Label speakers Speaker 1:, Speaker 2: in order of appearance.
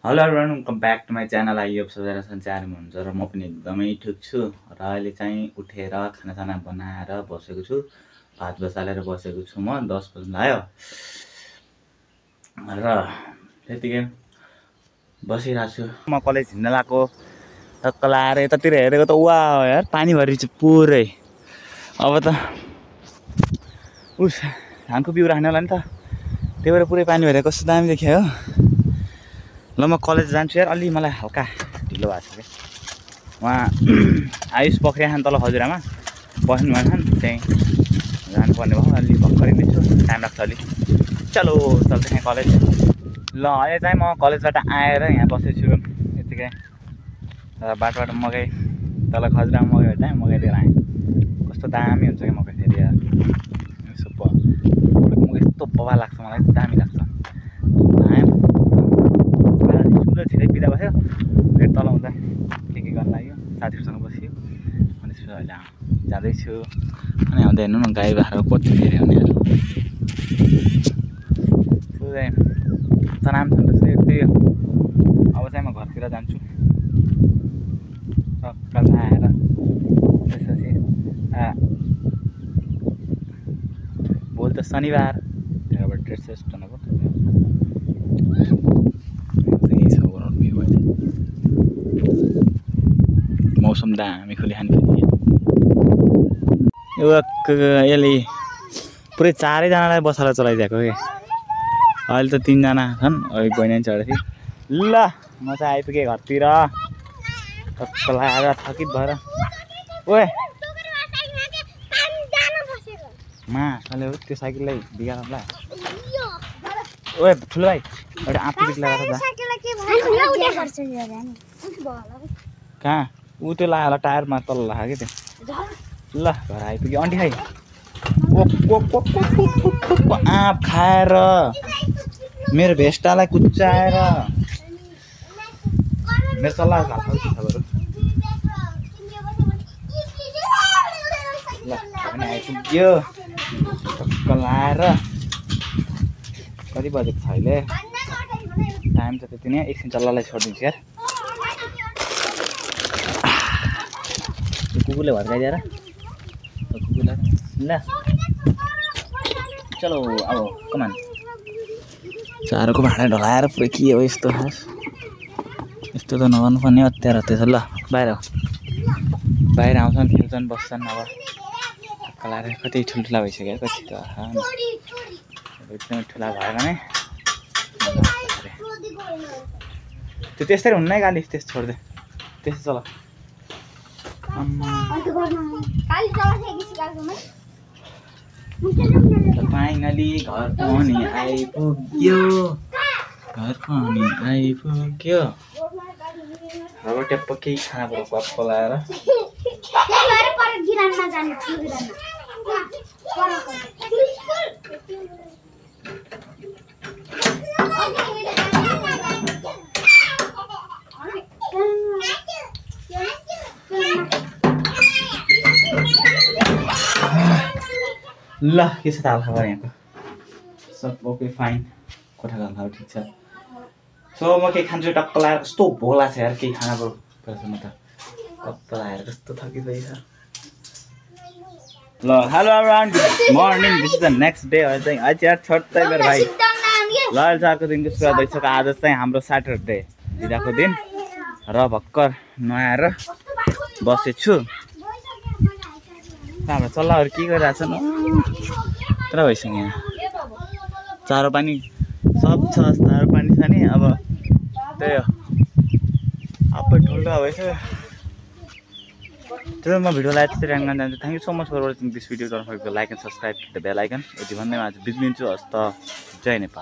Speaker 1: Hello everyone, welcome back to my channel. आइयो सबैजना सन्चै हुनुहुन्छ र म पनि एकदमै ठिक छु। र अहिले चाहिँ उठेर खानासाना बनाएर बसेको छु। भात बसालेर बसेको छु। म 10 बज्न आयो र त्यतिकै बसिरहेको छु। म कलेज हिँड्न लाग्यो, टक्क लाएर यतातिर हेरेको त वा यार पानी भरि चाहिँ पुरै। अब त उस धानको बिउ राख्ने होला नि त, त्यही भएर पुरै पानी भएर कस्तो दामी देखियो हो। ल म कलेज जान्छु यार। अलि मलाई हल्का ढिलो भएको छ क्या। उहाँ आयुष पक्रिया खान तल हजुरआमा बस्नु भएको छ, त्यहीँ जानुपर्ने भयो। अलि भर्खरै नै छु, टाइम लाग्छ अलि। चलो चल्छ यहाँ कलेज। ल अहिले चाहिँ म कलेजबाट आएर यहाँ बसेको छु यतिकै। बाटोबाट मकै तल खजुरामा मकै भेट्दा मकै दिएर आएँ। कस्तो दामी हुन्छ क्या मकै फेरि यार। यसो मकै यस्तो बबा लाग्छ मलाई, दामी लाग्छ। स्कुल छिटै बिदा भयो, फेरि तल हुँदा के गर्न लाग्यो, साथीहरूसँग बसियो। अनि त्यसपछि अहिले जाँदैछु। अनि आउँदा हेर्नु न गाई बाख्रा कति धेरै हुनेहरू तनाम छ नि त। त्यही अब चाहिँ म घरतिर जान्छु टक्क आएर। त्यसपछि भोलि त शनिबार, त्यही भएर ड्रेस सेस बनाएको मौसम दामी खोली खाने फेरि यसले पुरै 4जनालाई बसाएर चलाइदिएको क्या। अहिले त 3जना छन्, अलिक बहिनी पनि चढेको थियो। ल म चाहिँ आइपुगेँ घरतिर टक्क लगाएर थकित भएर। ओए मा साले हो त्यो साइकललाई बिगार्नुला। ओए ठुलो भाइ एउटा आँपी लगाएर जा। कहाँ ऊ त्यो लगायो होला टायरमा तल लाग्यो क्या त्यो। ल घर आइपुग्यो। अन्टी खाइ आँप खाएर मेरो भेस्टालाई कुच्चाएर मेरो सल्लाह खाल्छ बरु। ल पनि आइपुग्यो टक्क लाएर। कति बजेको छ अहिले? टाइम त त्यति नै। एकछिन चल्लालाई छोडिदिन्छु यार। कुकुरले भड्काइदिएर कुकुरलाई। ल चलो अब कमान। चारोको भाँडा ढलाएर पुरै के हो यस्तो खास। यस्तो त नगर्नुपर्ने अत्यार त्यसो। ल बाहिर आउँछन्, खेल्छन्, बस्छन्। अब टक्क लाएर कति ठुल्ठुला भइसक्यो कति त एकदमै ठुला भएर नै त्यो त्यस्तै हुन्न है गाली। त्यस्तो छोडिदियो त्यस्तो चल। फाइनली घर पनि आइपुग्यो, घर पनि आइपुग्यो। अब ट्याप्प केही खाना पऱ्यो गफ लाएर। ल के छ त हालखबर यहाँको? सब ओके फाइन। कोठाको हालखबर ठिक छ। सो म केही खान्छु टक्क लगाएर। कस्तो भोला छ यार, केही खाना पऱ्यो म त टक्क लगाएर कस्तो थकित भइछ। ल hello everyone, good morning. This is the next day. अहिले चाहिँ आज यार छोड्दै मेरो भाइ लयल सरको दिनको सुरुवात भइसक्यो। आज चाहिँ हाम्रो स्याटरडे बिदाको दिन र भर्खर नुहाएर बसेछु। हाम्रो चल्लाहरू के गरिरहेछन् तर भइसक्यो। यहाँ चारो पानी सब छ, चारो पानी छ नि। अब त्यही हो आफै ठुल्ठुला भइसक्यो। त्यो म भिडियोलाई त्यसरी एन्ड गर्न चाहन्छु। Thank you so much for watching this video. Don't forget to like and subscribe the bell icon. यति भन्दै म आज बिग्रिन्छु। हस्त जय नेपाल।